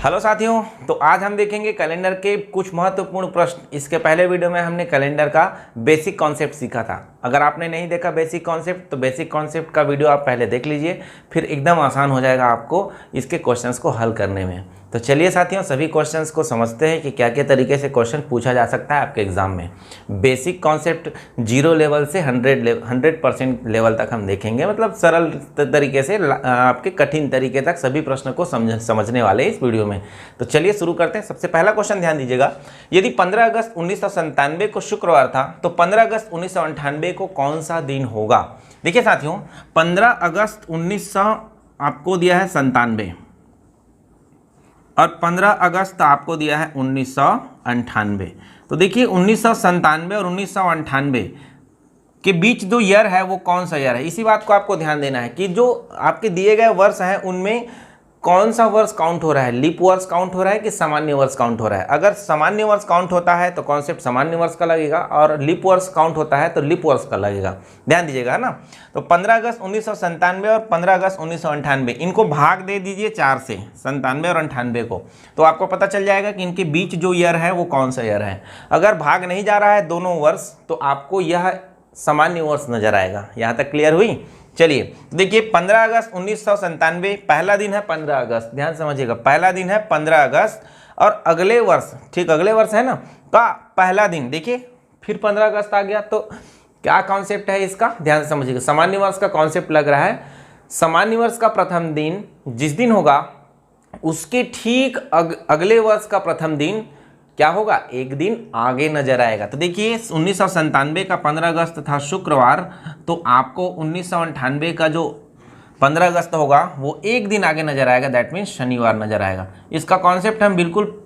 Hello साथियों, तो आज हम देखेंगे कैलेंडर के कुछ महत्वपूर्ण प्रश्न। इसके पहले वीडियो में हमने कैलेंडर का बेसिक कॉन्सेप्ट सीखा था। अगर आपने नहीं देखा बेसिक कॉन्सेप्ट तो बेसिक कॉन्सेप्ट का वीडियो आप पहले देख लीजिए, फिर एकदम आसान हो जाएगा आपको इसके क्वेश्चंस को हल करने में। तो चलिए साथियों, सभी क्वेश्चंस को समझते हैं कि क्या क्या तरीके से क्वेश्चन पूछा जा सकता है आपके एग्जाम में। बेसिक कॉन्सेप्ट 0 लेवल से 100% लेवल तक हम देखेंगे, मतलब सरल तरीके से आपके कठिन तरीके तक सभी प्रश्नों को समझने वाले इस वीडियो में। तो चलिए शुरू करते हैं। सबसे पहला क्वेश्चन ध्यान दीजिएगा, यदि 15 अगस्त 1997 को शुक्रवार था तो 15 अगस्त 1998 को कौन सा दिन होगा। देखिए साथियों, 15 अगस्त 1900 आपको दिया है 97 और 15 अगस्त आपको दिया है 1998। तो देखिए 1997 और 1998 के बीच जो ईयर है वो कौन सा ईयर है, इसी बात को आपको ध्यान देना है कि जो आपके दिए गए वर्ष हैं उनमें कौन सा वर्ष काउंट हो रहा है, लीप वर्ष काउंट हो रहा है कि सामान्य वर्ष काउंट हो रहा है। अगर सामान्य वर्ष काउंट होता है तो कॉन्सेप्ट सामान्य वर्ष का लगेगा और लीप वर्ष काउंट होता है तो लीप वर्ष का लगेगा। ध्यान दीजिएगा ना। तो 15 अगस्त 1997 और 15 अगस्त 1998 इनको भाग दे दीजिए 4 से, 97 और 98 को, तो आपको पता चल जाएगा कि इनके बीच जो ईयर है वो कौन सा ईयर है। अगर भाग नहीं जा रहा है दोनों वर्ष तो आपको यह सामान्य वर्ष नजर आएगा। यहाँ तक क्लियर हुई। चलिए देखिए 15 अगस्त 1997 पहला दिन है 15 अगस्त, ध्यान समझिएगा, पहला दिन है 15 अगस्त और अगले वर्ष, ठीक अगले वर्ष है ना, का पहला दिन देखिए फिर 15 अगस्त आ गया। तो क्या कॉन्सेप्ट है इसका, ध्यान से समझिएगा। सामान्य वर्ष का कॉन्सेप्ट लग रहा है, सामान्य वर्ष का प्रथम दिन जिस दिन होगा उसके ठीक अगले वर्ष का प्रथम दिन क्या होगा, एक दिन आगे नजर आएगा। तो देखिए 1997 का 15 अगस्त था शुक्रवार, तो आपको 1998 का जो 15 अगस्त होगा वो एक दिन आगे नजर आएगा, दैट मीन्स शनिवार नजर आएगा। इसका कॉन्सेप्ट हम बिल्कुल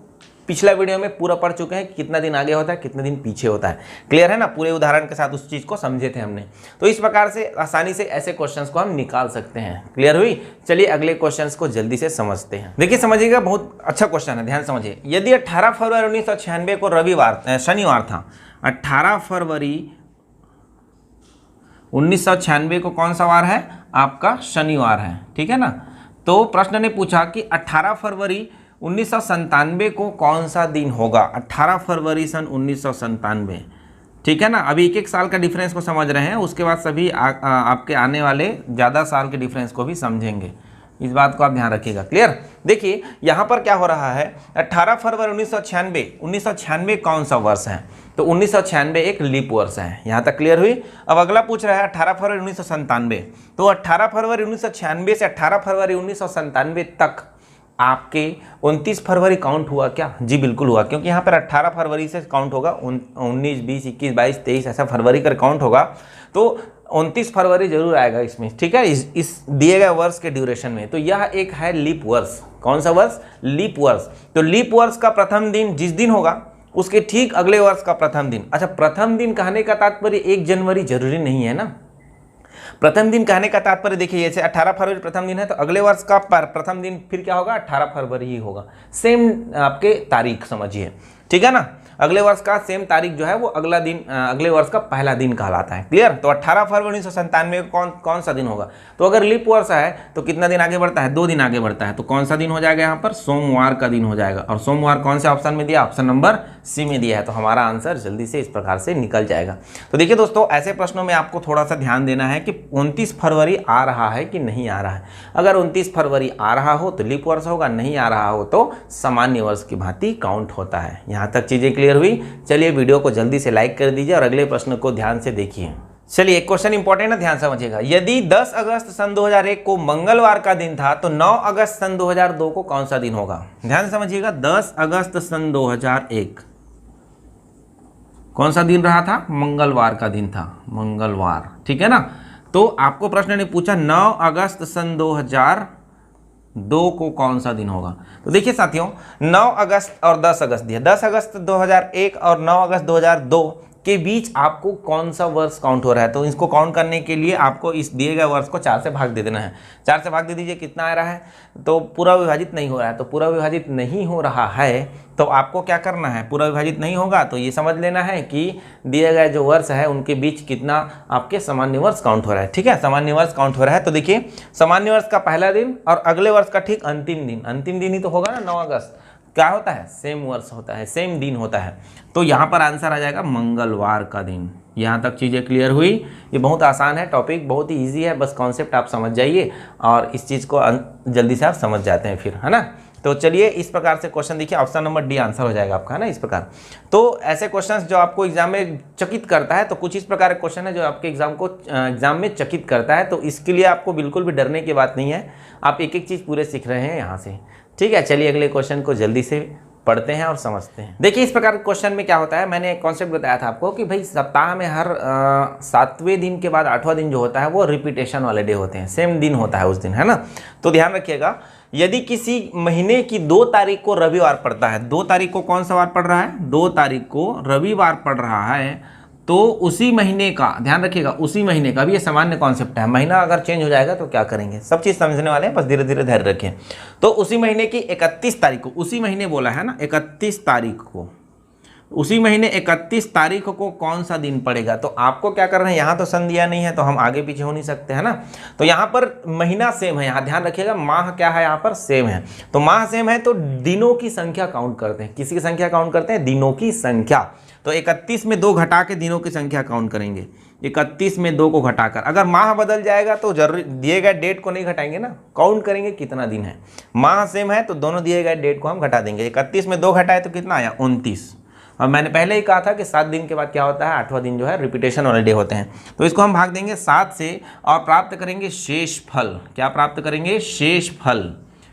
पिछला वीडियो में पूरा पढ़ चुके हैं, कितना दिन आगे होता है कितने दिन पीछे होता है। क्लियर है ना, पूरे उदाहरण के साथ उस चीज को समझे थे हमने। तो इस प्रकार से आसानी से ऐसे क्वेश्चंस को हम निकाल सकते हैं। क्लियर हुई। चलिए अगले क्वेश्चंस को जल्दी से समझते हैं। देखिए समझिएगा, बहुत अच्छा क्वेश्चन है, ध्यान समझिए। यदि 18 फरवरी 1996 को शनिवार था, 18 फरवरी 1996 को कौन सा वार है, आपका शनिवार है, ठीक है ना। तो प्रश्न ने पूछा कि 18 फरवरी 1997 को कौन सा दिन होगा, 18 फरवरी सन 1997, ठीक है ना। अभी एक एक साल का डिफरेंस को समझ रहे हैं, उसके बाद सभी आपके आने वाले ज़्यादा साल के डिफरेंस को भी समझेंगे, इस बात को आप ध्यान रखिएगा। क्लियर। देखिए यहाँ पर क्या हो रहा है, 18 फरवरी 1996 कौन सा वर्ष है, तो 1996 एक लीप वर्ष है। यहाँ तक क्लियर हुई। अब अगला पूछ रहा है 18 फरवरी 1997, तो 18 फरवरी 1996 से 18 फरवरी 1997 तक आपके 29 फरवरी काउंट हुआ क्या, जी बिल्कुल हुआ, क्योंकि यहाँ पर 18 फरवरी से काउंट होगा, 19, 20, 21, 22, 23 ऐसा फरवरी का काउंट होगा, तो 29 फरवरी जरूर आएगा इसमें, ठीक है, इस दिए गए वर्ष के ड्यूरेशन में। तो यह एक है लीप वर्ष। कौन सा वर्ष, लीप वर्ष। तो लीप वर्ष का प्रथम दिन जिस दिन होगा उसके ठीक अगले वर्ष का प्रथम दिन। अच्छा, प्रथम दिन कहने का तात्पर्य 1 जनवरी जरूरी नहीं है ना। प्रथम दिन कहने का तात्पर्य देखिए, जैसे 18 फरवरी प्रथम दिन है तो अगले वर्ष का प्रथम दिन फिर क्या होगा, 18 फरवरी ही होगा। सेम आपके तारीख समझिए, ठीक है ना। अगले वर्ष का सेम तारीख जो है वो अगला दिन अगले वर्ष का पहला दिन कहलाता है। क्लियर। तो 18 फरवरी 1997 कौन सा दिन होगा, तो अगर लीप वर्ष है तो कितना दिन आगे बढ़ता है, 2 दिन आगे बढ़ता है, तो कौन सा दिन हो जाएगा, यहाँ पर सोमवार का दिन हो जाएगा। और सोमवार कौन से ऑप्शन में दिया, ऑप्शन नंबर सी में दिया है, तो हमारा आंसर जल्दी से इस प्रकार से निकल जाएगा। तो देखिए दोस्तों, ऐसे प्रश्नों में आपको थोड़ा सा ध्यान देना है कि 29 फरवरी आ रहा है कि नहीं आ रहा है। अगर 29 फरवरी आ रहा हो तो लीप वर्ष होगा, नहीं आ रहा हो तो सामान्य वर्ष की भांति काउंट होता है। यहाँ तक चीजें क्लियर हुई। चलिए वीडियो को जल्दी से लाइक कर दीजिए और अगले प्रश्न को ध्यान से देखिए। चलिए एक क्वेश्चन इंपॉर्टेंट है, ध्यान समझिएगा। यदि 10 अगस्त सन 2001 को मंगलवार का दिन था तो 9 अगस्त सन 2002 को कौन सा दिन होगा। ध्यान समझिएगा, 10 अगस्त सन 2001 कौन सा दिन रहा था, मंगलवार का दिन था, मंगलवार, ठीक है ना। तो आपको प्रश्न ने पूछा 9 अगस्त सन 2002 को कौन सा दिन होगा। तो देखिए साथियों, 9 अगस्त और 10 अगस्त दिया, 10 अगस्त 2001 और 9 अगस्त 2002 के बीच आपको कौन सा वर्ष काउंट हो रहा है। तो इसको काउंट करने के लिए आपको इस दिए गए वर्ष को 4 से भाग दे देना है। 4 से भाग दे दीजिए, कितना आ रहा है, तो पूरा विभाजित नहीं हो रहा है। तो पूरा विभाजित नहीं हो रहा है तो आपको क्या करना है, पूरा विभाजित नहीं होगा तो ये समझ लेना है कि दिए गए जो वर्ष है उनके बीच कितना आपके सामान्य वर्ष काउंट हो रहा है। ठीक है, सामान्य वर्ष काउंट हो रहा है। तो देखिए सामान्य वर्ष का पहला दिन और अगले वर्ष का ठीक अंतिम दिन ही तो होगा ना, 9 अगस्त क्या होता है, सेम वर्ष होता है, सेम दिन होता है। तो यहाँ पर आंसर आ जाएगा मंगलवार का दिन। यहाँ तक चीज़ें क्लियर हुई। ये बहुत आसान है, टॉपिक बहुत ही ईजी है, बस कॉन्सेप्ट आप समझ जाइए और इस चीज़ को जल्दी से आप समझ जाते हैं फिर, है ना। तो चलिए इस प्रकार से क्वेश्चन देखिए, ऑप्शन नंबर डी आंसर हो जाएगा आपका, है ना, इस प्रकार। तो ऐसे क्वेश्चंस जो आपको एग्जाम में चकित करता है, तो कुछ इस प्रकार के क्वेश्चन है जो आपके एग्जाम में चकित करता है। तो इसके लिए आपको बिल्कुल भी डरने की बात नहीं है, आप एक एक चीज़ पूरे सीख रहे हैं यहाँ से। ठीक है, चलिए अगले क्वेश्चन को जल्दी से पढ़ते हैं और समझते हैं। देखिए इस प्रकार के क्वेश्चन में क्या होता है, मैंने एक कॉन्सेप्ट बताया था आपको कि भाई सप्ताह में हर 7वें दिन के बाद 8वां दिन जो होता है वो रिपीटेशन वाले डे होते हैं, सेम दिन होता है उस दिन, है ना। तो ध्यान रखिएगा, यदि किसी महीने की 2 तारीख को रविवार पड़ता है, 2 तारीख को कौन सा वार पड़ रहा है, 2 तारीख को रविवार पड़ रहा है, तो उसी महीने का, ध्यान रखिएगा उसी महीने का, भी ये सामान्य कॉन्सेप्ट है, महीना अगर चेंज हो जाएगा तो क्या करेंगे, सब चीज़ समझने वाले हैं, बस धीरे धीरे धैर्य रखें। तो उसी महीने की 31 तारीख को, उसी महीने बोला है ना, 31 तारीख को, उसी महीने 31 तारीख को कौन सा दिन पड़ेगा। तो आपको क्या करना है, यहाँ तो सन दिया नहीं है तो हम आगे पीछे हो नहीं सकते, है ना। तो यहाँ पर महीना सेम है, यहाँ ध्यान रखिएगा, माह क्या है, यहाँ पर सेम है। तो माह सेम है तो दिनों की संख्या काउंट करते हैं, किसी की संख्या काउंट करते हैं, दिनों की संख्या। तो 31 में 2 घटा के दिनों की संख्या काउंट करेंगे, 31 में 2 को घटाकर। अगर माह बदल जाएगा तो जरूरी दिए गए डेट को नहीं घटाएंगे ना, काउंट करेंगे कितना दिन है। माह सेम है तो दोनों दिए गए डेट को हम घटा देंगे। 31 में 2 घटाए तो कितना आया, 29। और मैंने पहले ही कहा था कि 7 दिन के बाद क्या होता है, 8वां दिन जो है रिपीटेशन वाले डे होते हैं। तो इसको हम भाग देंगे 7 से और प्राप्त करेंगे शेष फल। क्या प्राप्त करेंगे, शेष फल,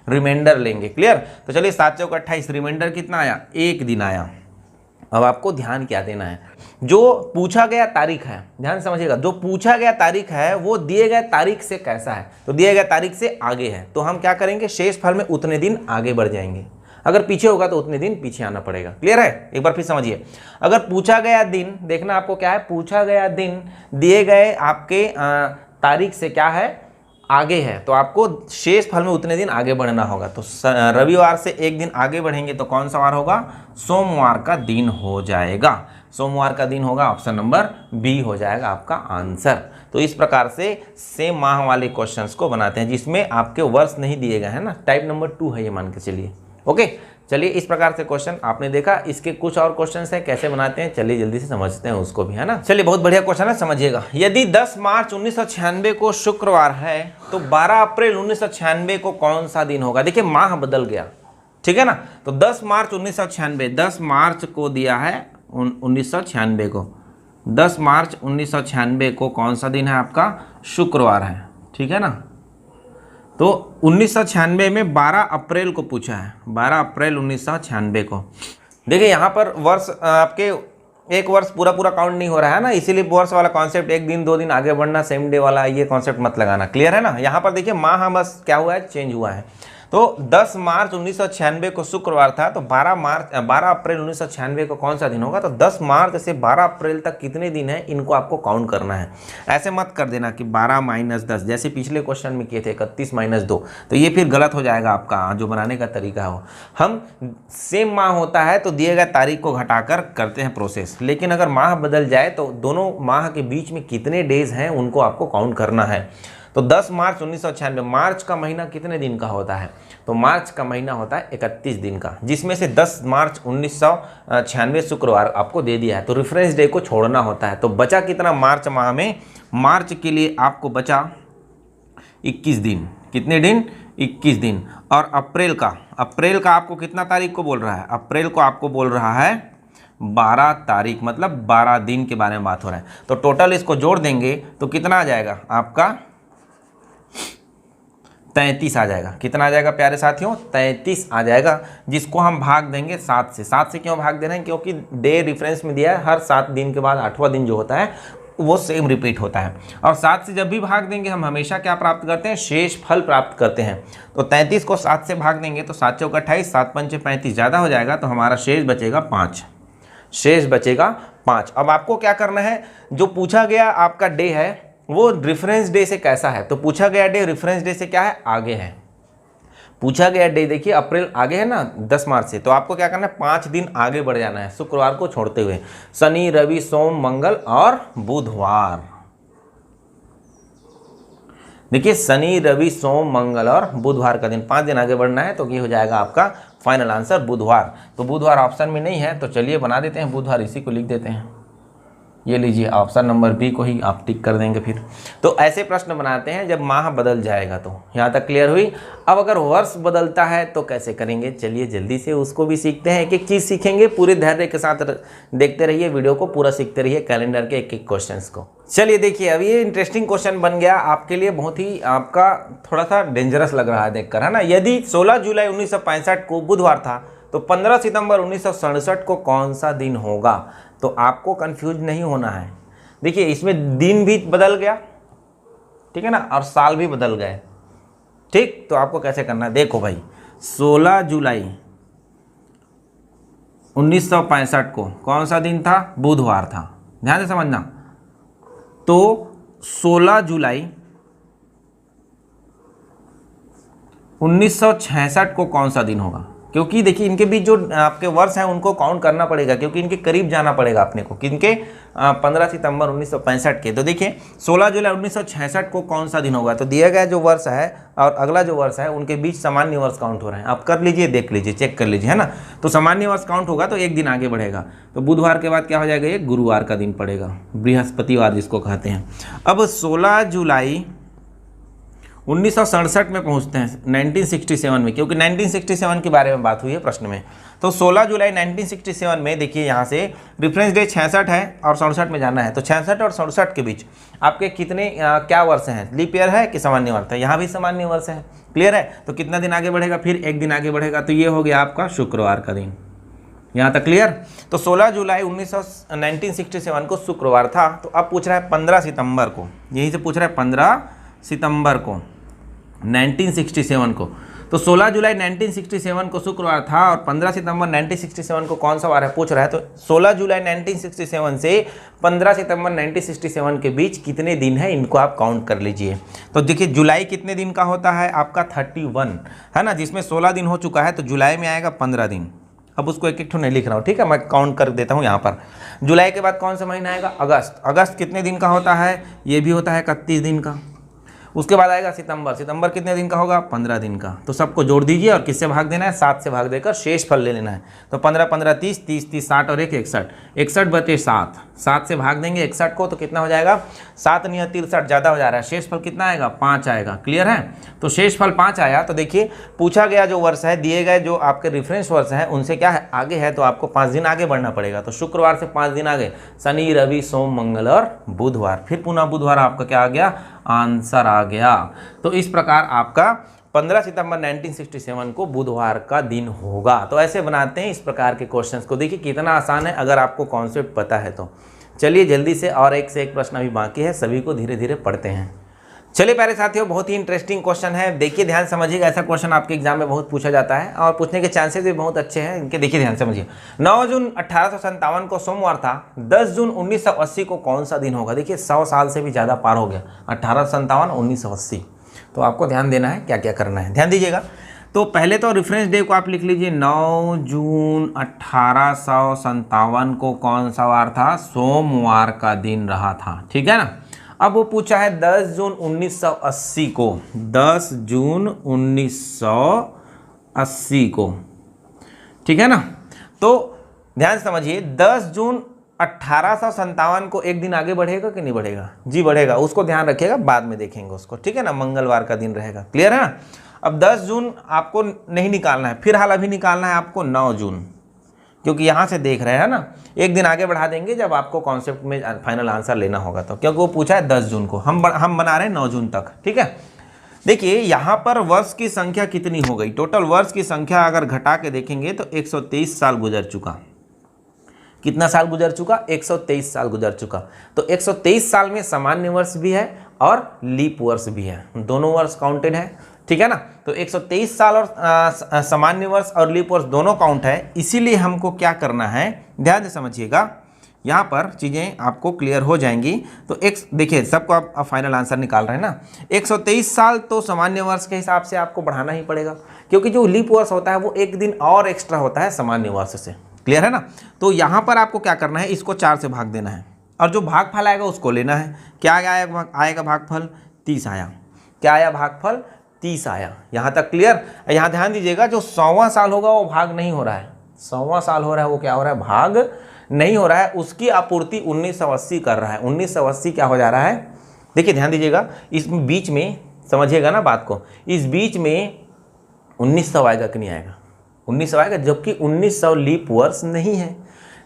रिमाइंडर लेंगे। क्लियर। तो चलिए 7 चौक 28, रिमाइंडर कितना आया, 1 दिन आया। अब आपको ध्यान क्या देना है, जो पूछा गया तारीख है, ध्यान समझिएगा, जो पूछा गया तारीख है वो दिए गए तारीख से कैसा है, तो दिए गए तारीख से आगे है। तो हम क्या करेंगे, शेष फल में उतने दिन आगे बढ़ जाएंगे, अगर पीछे होगा तो उतने दिन पीछे आना पड़ेगा। क्लियर है, एक बार फिर समझिए। अगर पूछा गया दिन, देखना आपको क्या है, पूछा गया दिन दिए गए आपके तारीख से क्या है, आगे है, तो आपको शेष फल में उतने दिन आगे बढ़ना होगा। तो रविवार से 1 दिन आगे बढ़ेंगे तो कौन सा वार होगा, सोमवार का दिन हो जाएगा। सोमवार का दिन होगा, ऑप्शन नंबर बी हो जाएगा आपका आंसर। तो इस प्रकार से सेम माह वाले क्वेश्चंस को बनाते हैं जिसमें आपके वर्ष नहीं दिए गए हैं ना, टाइप नंबर 2 है ये, मान के चलिए। ओके, चलिए इस प्रकार से क्वेश्चन आपने देखा। इसके कुछ और क्वेश्चंस हैं, कैसे बनाते हैं चलिए जल्दी से समझते हैं उसको भी, है ना। चलिए बहुत बढ़िया क्वेश्चन है, समझिएगा। यदि 10 मार्च 1996 को शुक्रवार है तो 12 अप्रैल 1996 को कौन सा दिन होगा। देखिए माह बदल गया, ठीक है ना। तो 10 मार्च 1996, 10 मार्च को दिया है 1996 को, 10 मार्च 1996 को कौन सा दिन है आपका, शुक्रवार है, ठीक है ना। तो 1996 में 12 अप्रैल को पूछा है, 12 अप्रैल 1996 को। देखिए यहाँ पर वर्ष आपके एक वर्ष पूरा काउंट नहीं हो रहा है ना, इसीलिए वर्ष वाला कॉन्सेप्ट 1 दिन 2 दिन आगे बढ़ना, सेम डे वाला ये कॉन्सेप्ट मत लगाना। क्लियर है ना। यहाँ पर देखिए माह बस क्या हुआ है, चेंज हुआ है। तो 10 मार्च 1996 को शुक्रवार था, तो 12 अप्रैल 1996 को कौन सा दिन होगा। तो 10 मार्च से 12 अप्रैल तक कितने दिन हैं, इनको आपको काउंट करना है। ऐसे मत कर देना कि 12 - 10, जैसे पिछले क्वेश्चन में किए थे 31 - 2, तो ये फिर गलत हो जाएगा आपका जो बनाने का तरीका हो। हम सेम माह होता है तो दिए गए तारीख को घटाकर करते हैं प्रोसेस, लेकिन अगर माह बदल जाए तो दोनों माह के बीच में कितने डेज हैं उनको आपको काउंट करना है। तो 10 मार्च 1996, मार्च का महीना कितने दिन का होता है, तो मार्च का महीना होता है 31 दिन का, जिसमें से 10 मार्च 1996 शुक्रवार आपको दे दिया है, तो रेफरेंस डे को छोड़ना होता है। तो बचा कितना मार्च माह में, मार्च के लिए आपको बचा 21 दिन, कितने दिन, 21 दिन। और अप्रैल का आपको कितना तारीख को बोल रहा है, अप्रैल को आपको बोल रहा है 12 तारीख, मतलब 12 दिन के बारे में बात हो रहा है। तो टोटल इसको जोड़ देंगे तो कितना आ जाएगा आपका, 33 आ जाएगा। कितना आ जाएगा प्यारे साथियों, 33 आ जाएगा, जिसको हम भाग देंगे 7 से। 7 से क्यों भाग दे रहे हैं, क्योंकि डे रेफरेंस में दिया है, हर 7 दिन के बाद 8वां दिन जो होता है वो सेम रिपीट होता है। और 7 से जब भी भाग देंगे हम हमेशा क्या प्राप्त करते हैं, शेष फल प्राप्त करते हैं। तो 33 को 7 से भाग देंगे तो 7 चौक 28, 7 पंचे 35, ज़्यादा हो जाएगा, तो हमारा शेष बचेगा 5, शेष बचेगा 5। अब आपको क्या करना है, जो पूछा गया आपका डे है वो रेफरेंस डे से कैसा है, तो पूछा गया डे रेफरेंस डे से क्या है, आगे है। पूछा गया डे देखिए अप्रैल आगे है ना 10 मार्च से, तो आपको क्या करना है 5 दिन आगे बढ़ जाना है शुक्रवार को छोड़ते हुए, शनि रवि सोम मंगल और बुधवार। देखिए शनि रवि सोम मंगल और बुधवार का दिन 5 दिन आगे बढ़ना है, तो ये हो जाएगा आपका फाइनल आंसर बुधवार। तो बुधवार ऑप्शन में नहीं है, तो चलिए बना देते हैं बुधवार, इसी को लिख देते हैं। ये लीजिए ऑप्शन नंबर बी को ही आप टिक कर देंगे फिर। तो ऐसे प्रश्न बनाते हैं जब माह बदल जाएगा। तो यहाँ तक क्लियर हुई। अब अगर वर्ष बदलता है तो कैसे करेंगे, चलिए जल्दी से उसको भी सीखते हैं। एक एक चीज़ सीखेंगे, पूरे धैर्य के साथ देखते रहिए वीडियो को, पूरा सीखते रहिए कैलेंडर के एक एक क्वेश्चंस को। चलिए देखिए, अब ये इंटरेस्टिंग क्वेश्चन बन गया आपके लिए, बहुत ही आपका थोड़ा सा डेंजरस लग रहा है देखकर, है ना। यदि 16 जुलाई 1965 को बुधवार था तो 15 सितंबर 1967 को कौन सा दिन होगा। तो आपको कंफ्यूज नहीं होना है। देखिए इसमें दिन भी बदल गया, ठीक है ना, और साल भी बदल गए। ठीक, तो आपको कैसे करना है, देखो भाई 16 जुलाई 1965 को कौन सा दिन था, बुधवार था, ध्यान से समझना। तो 16 जुलाई 1966 को कौन सा दिन होगा, क्योंकि देखिए इनके बीच जो आपके वर्ष हैं उनको काउंट करना पड़ेगा, क्योंकि इनके करीब जाना पड़ेगा अपने को, किनके 15 सितंबर 1965 के। तो देखिए 16 जुलाई 1966 को कौन सा दिन होगा, तो दिया गया जो वर्ष है और अगला जो वर्ष है उनके बीच सामान्य वर्ष काउंट हो रहे हैं। आप कर लीजिए, देख लीजिए, चेक कर लीजिए, है ना। तो सामान्य वर्ष काउंट होगा तो एक दिन आगे बढ़ेगा। तो बुधवार के बाद क्या हो जाएगा, ये गुरुवार का दिन पड़ेगा, बृहस्पतिवार जिसको कहते हैं। अब 16 जुलाई 1967 में पहुंचते हैं 1967 में, क्योंकि 1967 के बारे में बात हुई है प्रश्न में। तो 16 जुलाई 1967 में देखिए यहाँ से रेफरेंस डे 66 है और 67 में जाना है। तो 66 और 67 के बीच आपके कितने क्या वर्ष हैं, लीप ईयर है कि सामान्य वर्ष है, यहाँ भी सामान्य वर्ष है, क्लियर है। तो कितना दिन आगे बढ़ेगा, फिर एक दिन आगे बढ़ेगा, तो ये हो गया आपका शुक्रवार का दिन। यहाँ तक क्लियर। तो 16 जुलाई 1967 को शुक्रवार था। तो अब पूछ रहा है 15 सितंबर को, यहीं से पूछ रहा है 15 सितंबर को 1967 को। तो 16 जुलाई 1967 को शुक्रवार था और 15 सितंबर 1967 को कौन सा वार है पूछ रहा है। तो 16 जुलाई 1967 से 15 सितंबर 1967 के बीच कितने दिन है, इनको आप काउंट कर लीजिए। तो देखिए जुलाई कितने दिन का होता है आपका 31, है ना, जिसमें 16 दिन हो चुका है, तो जुलाई में आएगा 15 दिन। अब उसको एक एक ठो नहीं लिख रहा हूँ, ठीक है, मैं काउंट कर देता हूँ यहाँ पर। जुलाई के बाद कौन सा महीना आएगा, अगस्त। अगस्त कितने दिन का होता है, ये भी होता है 31 दिन का। उसके बाद आएगा सितंबर। सितंबर कितने दिन का होगा, 15 दिन का। तो सबको जोड़ दीजिए और किससे भाग देना है, 7 से भाग देकर शेष फल ले लेना है। तो 15 15 30 30 30 60 और 1 61, 61 बटे 7, 7 से भाग देंगे 61 को, तो कितना हो जाएगा, 7 नहीं 63, ज़्यादा हो जा रहा है। शेष फल कितना आएगा, 5 आएगा, क्लियर है। तो शेष फल 5 आया। तो देखिए पूछा गया जो वर्ष है, दिए गए जो आपके रेफरेंस वर्ष हैं उनसे क्या है, आगे है, तो आपको 5 दिन आगे बढ़ना पड़ेगा। तो शुक्रवार से 5 दिन आगे, शनि रवि सोम मंगल और बुधवार, फिर पुनः बुधवार आपका क्या आ गया, आंसर आ गया। तो इस प्रकार आपका 15 सितंबर 1967 को बुधवार का दिन होगा। तो ऐसे बनाते हैं इस प्रकार के क्वेश्चंस को। देखिए कितना आसान है अगर आपको कॉन्सेप्ट पता है तो। चलिए जल्दी से, और एक से एक प्रश्न अभी बाकी है, सभी को धीरे धीरे पढ़ते हैं। चलिए प्यारे साथियों, बहुत ही इंटरेस्टिंग क्वेश्चन है, देखिए ध्यान समझिएगा। ऐसा क्वेश्चन आपके एग्जाम में बहुत पूछा जाता है और पूछने के चांसेस भी बहुत अच्छे हैं इनके। देखिए ध्यान समझिए, 9 जून 1857 को सोमवार था, 10 जून 1980 को कौन सा दिन होगा। देखिए 100 साल से भी ज़्यादा पार हो गया, 1857 1980। तो आपको ध्यान देना है, क्या क्या करना है, ध्यान दीजिएगा। तो पहले तो रेफरेंस डे को आप लिख लीजिए, 9 जून 1857 को कौन सा वार था, सोमवार का दिन रहा था, ठीक है ना। अब वो पूछा है 10 जून 1980 को, 10 जून 1980 को, ठीक है ना। तो ध्यान समझिए, 10 जून 1857 को एक दिन आगे बढ़ेगा कि नहीं बढ़ेगा, जी बढ़ेगा, उसको ध्यान रखिएगा, बाद में देखेंगे उसको, ठीक है ना, मंगलवार का दिन रहेगा, क्लियर है ना। अब 10 जून आपको नहीं निकालना है, फिलहाल अभी निकालना है आपको 9 जून, क्योंकि यहाँ से देख रहे हैं ना, एक दिन आगे बढ़ा देंगे जब आपको कॉन्सेप्ट में फाइनल आंसर लेना होगा तो, क्योंकि वो पूछा है 10 जून को, हम बना रहे हैं 9 जून तक, ठीक है। देखिए यहाँ पर वर्ष की संख्या कितनी हो गई, टोटल वर्ष की संख्या अगर घटा के देखेंगे तो 123 साल गुजर चुका। कितना साल गुजर चुका, 123 साल गुजर चुका। तो 123 साल में सामान्य वर्ष भी है और लीप वर्ष भी है, दोनों वर्ष काउंटेड है, ठीक है ना। तो 123 साल और सामान्य वर्ष और लीप वर्ष दोनों काउंट है। इसीलिए हमको क्या करना है, ध्यान से समझिएगा, यहाँ पर चीज़ें आपको क्लियर हो जाएंगी। तो एक देखिए, सबको आप फाइनल आंसर निकाल रहे हैं ना। 123 साल तो सामान्य वर्ष के हिसाब से आपको बढ़ाना ही पड़ेगा, क्योंकि जो लीप वर्ष होता है वो एक दिन और एक्स्ट्रा होता है सामान्य वर्ष से। क्लियर है ना। तो यहाँ पर आपको क्या करना है, इसको 4 से भाग देना है और जो भागफल आएगा उसको लेना है। क्या आएगा भागफल? 30 आया। क्या आया भागफल? 30 आया। यहाँ तक क्लियर। यहाँ ध्यान दीजिएगा, जो 100वां साल होगा वो भाग नहीं हो रहा है। 100वां साल हो रहा है वो क्या हो रहा है? भाग नहीं हो रहा है। उसकी आपूर्ति 1980 कर रहा है। 1980 क्या हो जा रहा है? देखिए ध्यान दीजिएगा, इस बीच में समझिएगा ना बात को, इस बीच में 1900 आएगा कि नहीं आएगा? 1900 आएगा, जबकि 1900 लीप वर्ष नहीं है।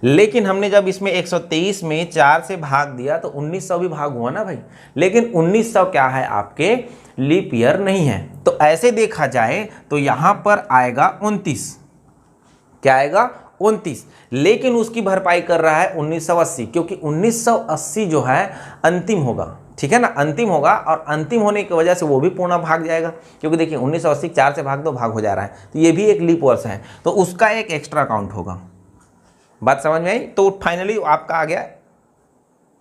लेकिन हमने जब इसमें 123 में 4 से भाग दिया तो 1900 भी भाग हुआ ना भाई। लेकिन 1900 क्या है? आपके लीप ईयर नहीं है। तो ऐसे देखा जाए तो यहाँ पर आएगा 29। क्या आएगा? 29। लेकिन उसकी भरपाई कर रहा है 1980, क्योंकि 1980 जो है अंतिम होगा। ठीक है ना, अंतिम होगा, और अंतिम होने की वजह से वो भी पूर्ण भाग जाएगा, क्योंकि देखिए 1980 4 से भाग दो, भाग हो जा रहा है, तो ये भी एक लीप वर्ष है, तो उसका एक एक्स्ट्रा काउंट होगा। बात समझ में आई? तो फाइनली आपका आ गया,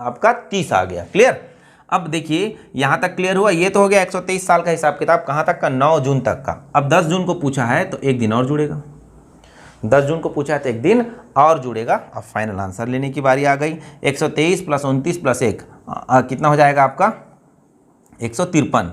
आपका 30 आ गया। क्लियर। अब देखिए यहाँ तक क्लियर हुआ। ये तो हो गया 123 साल का हिसाब किताब। कहाँ तक का? 9 जून तक का। अब 10 जून को पूछा है तो एक दिन और जुड़ेगा। 10 जून को पूछा है तो एक दिन और जुड़ेगा। अब फाइनल आंसर लेने की बारी आ गई। 123 + 29 + 1 कितना हो जाएगा आपका? 153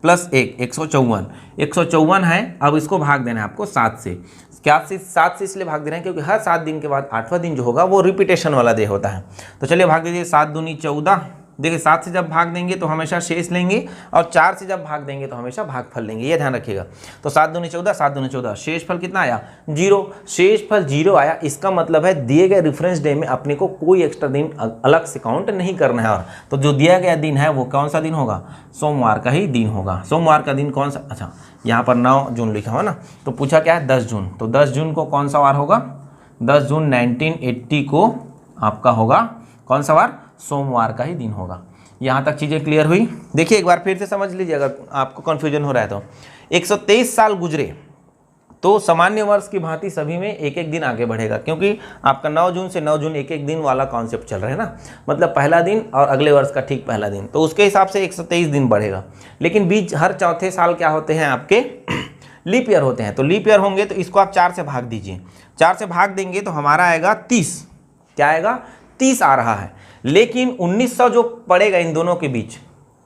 + 1 154। 154 है। अब इसको भाग देना है आपको 7 से। क्या 7 से इसलिए भाग दे रहे हैं क्योंकि हर 7 दिन के बाद 8वां दिन जो होगा वो रिपीटेशन वाला डे होता है। तो चलिए भाग दीजिए। 7 दूनी 14। देखिए 7 से जब भाग देंगे तो हमेशा शेष लेंगे, और 4 से जब भाग देंगे तो हमेशा भागफल लेंगे, ये ध्यान रखिएगा। तो 7 दूनी 14, 7 दूनी 14, शेषफल कितना आया? 0। शेषफल 0 आया। इसका मतलब है दिए गए रेफरेंस डे में अपने को कोई एक्स्ट्रा दिन अलग से काउंट नहीं करना है। और तो जो दिया गया दिन है वो कौन सा दिन होगा? सोमवार का ही दिन होगा। सोमवार का दिन कौन सा? अच्छा, यहाँ पर 9 जून लिखा हुआ ना, तो पूछा क्या है? 10 जून। तो 10 जून को कौन सा वार होगा? 10 जून 1980 को आपका होगा कौन सा वार? सोमवार का ही दिन होगा। यहाँ तक चीज़ें क्लियर हुई। देखिए एक बार फिर से समझ लीजिए अगर आपको कन्फ्यूजन हो रहा है तो। 123 साल गुजरे तो सामान्य वर्ष की भांति सभी में एक एक दिन आगे बढ़ेगा, क्योंकि आपका 9 जून से 9 जून एक एक दिन वाला कॉन्सेप्ट चल रहा है ना, मतलब पहला दिन और अगले वर्ष का ठीक पहला दिन, तो उसके हिसाब से 123 दिन बढ़ेगा। लेकिन बीच हर चौथे साल क्या होते हैं आपके? लीप ईयर होते हैं। तो लीप ईयर होंगे तो इसको आप 4 से भाग दीजिए। 4 से भाग देंगे तो हमारा आएगा 30। क्या आएगा? 30 आ रहा है। लेकिन 1900 जो पड़ेगा इन दोनों के बीच,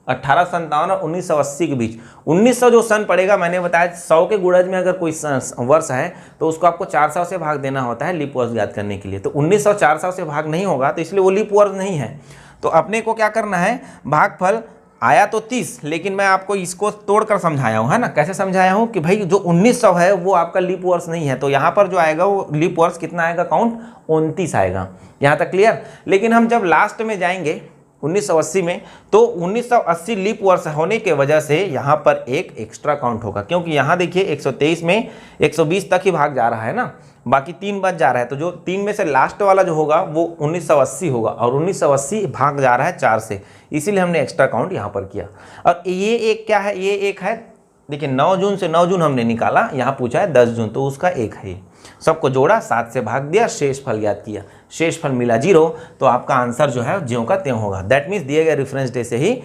1857 और 1980 के बीच, 1900 जो सन पड़ेगा, मैंने बताया 100 के गुणज में अगर कोई वर्ष है तो उसको आपको 400 से भाग देना होता है लीप वर्ष ज्ञात करने के लिए। तो 1900 400 से भाग नहीं होगा, तो इसलिए वो लीप वर्ष नहीं है। तो अपने को क्या करना है? भागफल आया तो 30, लेकिन मैं आपको इसको तोड़कर समझाया हूँ, है ना। कैसे समझाया हूँ कि भाई जो 1900 है वो आपका लीप वर्ष नहीं है, तो यहाँ पर जो आएगा वो लीप वर्ष कितना आएगा? काउंट 29 आएगा। यहाँ तक क्लियर। लेकिन हम जब लास्ट में जाएंगे 1980 में, तो 1980 लीप वर्ष होने के वजह से यहाँ पर एक एक्स्ट्रा काउंट होगा, क्योंकि यहाँ देखिए 123 में 120 तक ही भाग जा रहा है ना, बाकी 3 बच जा रहा है, तो जो 3 में से लास्ट वाला जो होगा वो 1980 होगा, और 1980 भाग जा रहा है 4 से, इसीलिए हमने एक्स्ट्रा काउंट यहाँ पर किया। और ये एक क्या है? ये एक है, देखिए 9 जून से 9 जून हमने निकाला, यहाँ पूछा है 10 जून, तो उसका एक है। सबको जोड़ा, 7 से भाग दिया, शेषफल ज्ञात किया, शेषफल मिला 0, तो आपका आंसर जो है ज्यों का त्यों होगा। दैट मीन्स दिए गए रेफरेंस डे से ही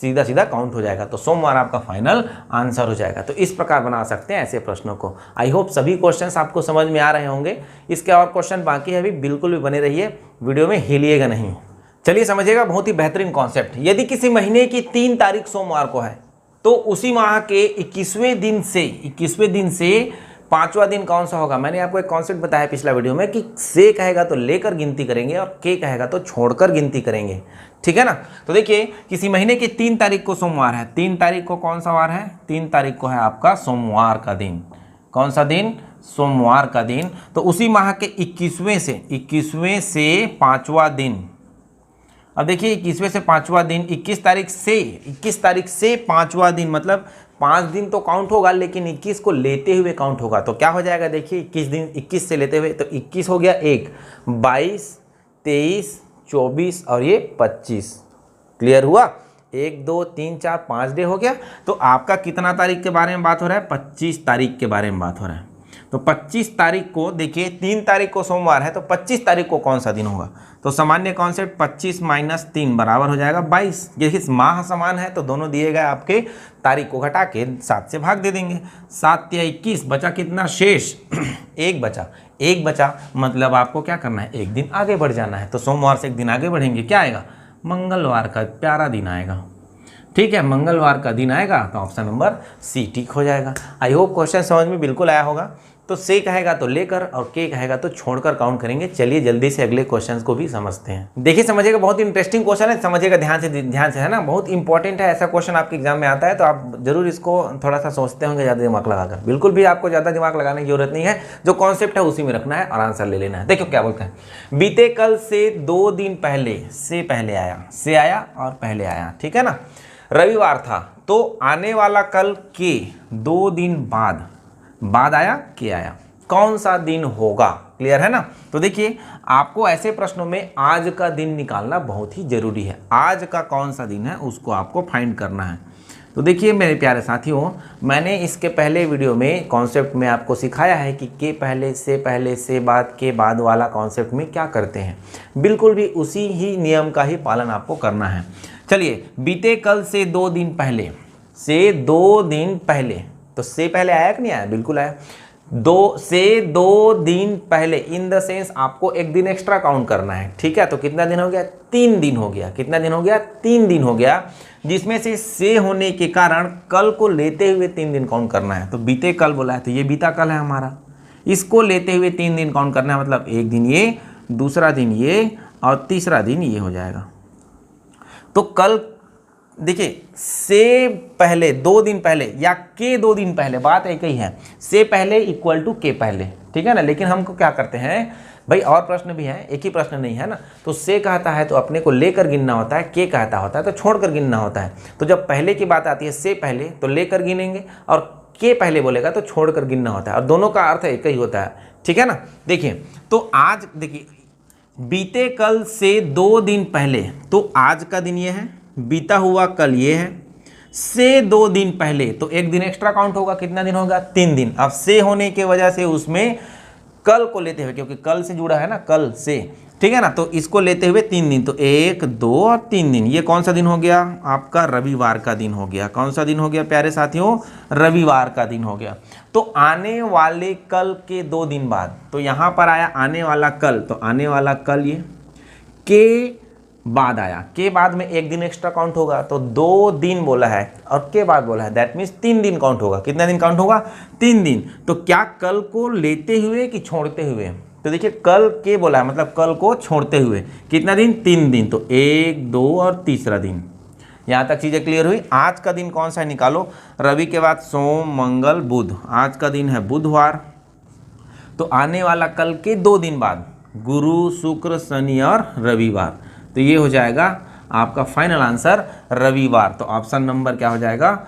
सीधा सीधा काउंट हो जाएगा, तो सोमवार आपका फाइनल आंसर हो जाएगा। तो इस प्रकार बना सकते हैं ऐसे प्रश्नों को। आई होप सभी क्वेश्चंस आपको समझ में आ रहे होंगे। इसके और क्वेश्चन बाकी है, अभी बिल्कुल भी बने रहिए, वीडियो में हिलिएगा नहीं। चलिए समझिएगा, बहुत ही बेहतरीन कॉन्सेप्ट। यदि किसी महीने की 3 तारीख सोमवार को है तो उसी माह के 21वें दिन से 5वां दिन कौन सा होगा? मैंने आपको एक कॉन्सेप्ट बताया पिछला वीडियो में कि से कहेगा तो लेकर गिनती करेंगे और के कहेगा तो छोड़कर गिनती करेंगे, ठीक है ना। तो देखिए किसी महीने की 3 तारीख को सोमवार है, 3 तारीख को कौन सा वार है? 3 तारीख को है आपका सोमवार का दिन। कौन सा दिन? सोमवार का दिन। तो उसी माह के 21वें से 5वां दिन। अब देखिए 21वें से 5वां दिन, 21 तारीख से 5वां दिन, मतलब 5 दिन तो काउंट होगा, लेकिन 21 को लेते हुए काउंट होगा। तो क्या हो जाएगा? देखिए 21 से लेते हुए, तो 21 हो गया 1, 22, 23, 24 और ये 25। क्लियर हुआ? 1, 2, 3, 4, 5 डे हो गया। तो आपका कितना तारीख के बारे में बात हो रहा है? 25 तारीख के बारे में बात हो रहा है। तो 25 तारीख को देखिए 3 तारीख को सोमवार है तो 25 तारीख को कौन सा दिन होगा, तो सामान्य कॉन्सेप्ट 25 - 3 बराबर हो जाएगा 22। देखिए माह समान है तो दोनों दिए गए आपके तारीख को घटा के 7 से भाग दे देंगे। 7 या 21 बचा कितना शेष एक बचा मतलब आपको क्या करना है, एक दिन आगे बढ़ जाना है। तो सोमवार से एक दिन आगे बढ़ेंगे, क्या आएगा, मंगलवार का प्यारा दिन आएगा। ठीक है, मंगलवार का दिन आएगा तो ऑप्शन नंबर सी ठीक हो जाएगा। आई होप क्वेश्चन समझ में बिल्कुल आया होगा। तो से कहेगा तो लेकर और के कहेगा तो छोड़कर काउंट करेंगे। चलिए जल्दी से अगले क्वेश्चंस को भी समझते हैं। देखिए समझिएगा, बहुत इंटरेस्टिंग क्वेश्चन है, समझिएगा ध्यान से है ना, बहुत इंपॉर्टेंट है। ऐसा क्वेश्चन आपके एग्जाम में आता है तो आप जरूर इसको थोड़ा सा सोचते होंगे ज़्यादा दिमाग लगाकर। बिल्कुल भी आपको ज़्यादा दिमाग लगाने की जरूरत नहीं है, जो कॉन्सेप्ट है उसी में रखना है और आंसर ले लेना है। देखो क्या बोलते हैं, बीते कल से 2 दिन पहले से पहले आया, से आया और पहले आया, ठीक है ना। रविवार था तो आने वाला कल के 2 दिन बाद आया, के आया, कौन सा दिन होगा, क्लियर है ना। तो देखिए आपको ऐसे प्रश्नों में आज का दिन निकालना बहुत ही जरूरी है। आज का कौन सा दिन है उसको आपको फाइंड करना है। तो देखिए मेरे प्यारे साथियों, मैंने इसके पहले वीडियो में कॉन्सेप्ट में आपको सिखाया है कि के पहले से बाद के बाद वाला कॉन्सेप्ट में क्या करते हैं। बिल्कुल भी उसी ही नियम का ही पालन आपको करना है। चलिए, बीते कल से 2 दिन पहले, से 2 दिन पहले, तो से पहले आया कि नहीं आया, बिल्कुल आया। 2 दिन पहले इन द सेंस आपको एक दिन एक्स्ट्रा काउंट करना है, ठीक है। तो कितना दिन हो गया, 3 दिन हो गया। कितना दिन हो गया, 3 दिन हो गया, जिसमें से होने के कारण कल को लेते हुए 3 दिन काउंट करना है। तो बीते कल बोला है तो ये बीता कल है हमारा, इसको लेते हुए 3 दिन काउंट करना है। मतलब एक दिन ये, दूसरा दिन ये और तीसरा दिन ये हो जाएगा। तो कल देखिए से पहले 2 दिन पहले या के 2 दिन पहले, बात एक ही है, से पहले इक्वल टू के पहले, ठीक है ना। लेकिन हमको क्या करते हैं भाई, और प्रश्न भी है, एक ही प्रश्न नहीं है ना। तो से कहता है तो अपने को लेकर गिनना होता है, के कहता होता है तो छोड़कर गिनना होता है। तो जब पहले की बात आती है से पहले तो लेकर गिनेंगे और के पहले बोलेगा तो छोड़कर गिनना होता है, और दोनों का अर्थ एक ही होता है, ठीक है ना। देखिए तो आज देखिए बीते कल से 2 दिन पहले, तो आज का दिन ये है, बीता हुआ कल ये है, से 2 दिन पहले तो एक दिन एक्स्ट्रा काउंट होगा। कितना दिन होगा, 3 दिन। अब से होने की वजह से उसमें कल को लेते हुए, क्योंकि कल से जुड़ा है ना, कल से, ठीक है ना, तो इसको लेते हुए 3 दिन, तो 1, 2 और 3 दिन। ये कौन सा दिन हो गया आपका, रविवार का दिन हो गया। कौन सा दिन हो गया प्यारे साथियों, रविवार का दिन हो गया। तो आने वाले कल के 2 दिन बाद, तो यहाँ पर आया आने वाला कल, तो आने वाला कल ये के बाद आया, के बाद में एक दिन एक्स्ट्रा काउंट होगा। तो 2 दिन बोला है और के बाद बोला है, दैट मीन्स 3 दिन काउंट होगा। कितना दिन काउंट होगा, 3 दिन। तो क्या कल को लेते हुए कि छोड़ते हुए, तो देखिए कल के बोला है मतलब कल को छोड़ते हुए। कितना दिन, 3 दिन। तो 1, 2 और तीसरा दिन। यहाँ तक चीज़ें क्लियर हुई। आज का दिन कौन सा है निकालो, रवि के बाद सोम मंगल बुध, आज का दिन है बुधवार। तो आने वाला कल के 2 दिन बाद गुरु शुक्र शनि और रविवार, तो ये हो जाएगा आपका फाइनल आंसर रविवार। तो ऑप्शन नंबर क्या हो जाएगा,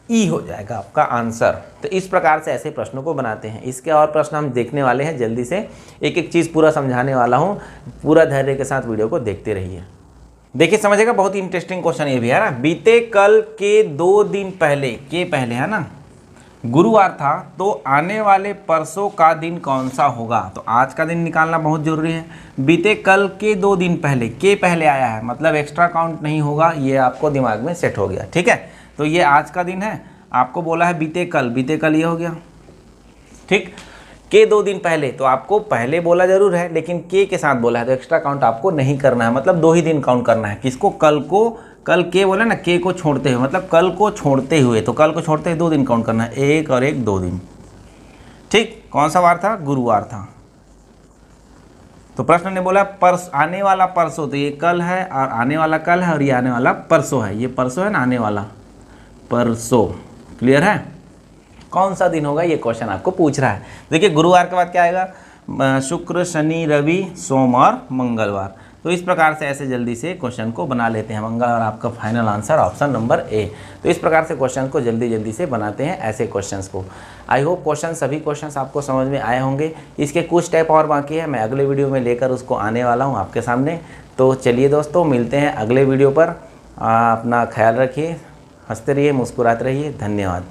ई हो जाएगा आपका आंसर। तो इस प्रकार से ऐसे प्रश्नों को बनाते हैं। इसके और प्रश्न हम देखने वाले हैं, जल्दी से एक एक चीज़ पूरा समझाने वाला हूँ। पूरा धैर्य के साथ वीडियो को देखते रहिए। देखिए समझेगा, बहुत ही इंटरेस्टिंग क्वेश्चन ये भी है ना। बीते कल के 2 दिन पहले, के पहले है ना, गुरुवार था तो आने वाले परसों का दिन कौन सा होगा। तो आज का दिन निकालना बहुत जरूरी है। बीते कल के 2 दिन पहले, के पहले आया है मतलब एक्स्ट्रा काउंट नहीं होगा, ये आपको दिमाग में सेट हो गया, ठीक है। तो ये आज का दिन है, आपको बोला है बीते कल ये हो गया, ठीक। के 2 दिन पहले, तो आपको पहले बोला जरूर है लेकिन के साथ बोला है तो एक्स्ट्रा काउंट आपको नहीं करना है, मतलब 2 ही दिन काउंट करना है। किसको, कल को, कल के बोला ना, के को छोड़ते हुए, मतलब कल को छोड़ते हुए, तो कल को छोड़ते हुए 2 दिन काउंट करना है, 1 और 1 2 दिन, ठीक। कौन सा वार था, गुरुवार था। तो प्रश्न ने बोला आने वाला परसों, तो ये कल है और आने वाला कल है और ये आने वाला परसों है। ये परसों है ना, आने वाला परसों, क्लियर है। कौन सा दिन होगा ये क्वेश्चन आपको पूछ रहा है। देखिए गुरुवार के बाद क्या आएगा, शुक्र शनि रवि सोम और मंगलवार। तो इस प्रकार से ऐसे जल्दी से क्वेश्चन को बना लेते हैं। मंगलवार आपका final answer option number A. तो इस प्रकार से क्वेश्चन को जल्दी से बनाते हैं ऐसे क्वेश्चंस को। आई होप क्वेश्चन, सभी क्वेश्चंस आपको समझ में आए होंगे। इसके कुछ स्टेप और बाकी है, मैं अगले वीडियो में लेकर उसको आने वाला हूँ आपके सामने। तो चलिए दोस्तों, मिलते हैं अगले वीडियो पर। अपना ख्याल रखिए, हंसते रहिए, मुस्कुराते रहिए। धन्यवाद।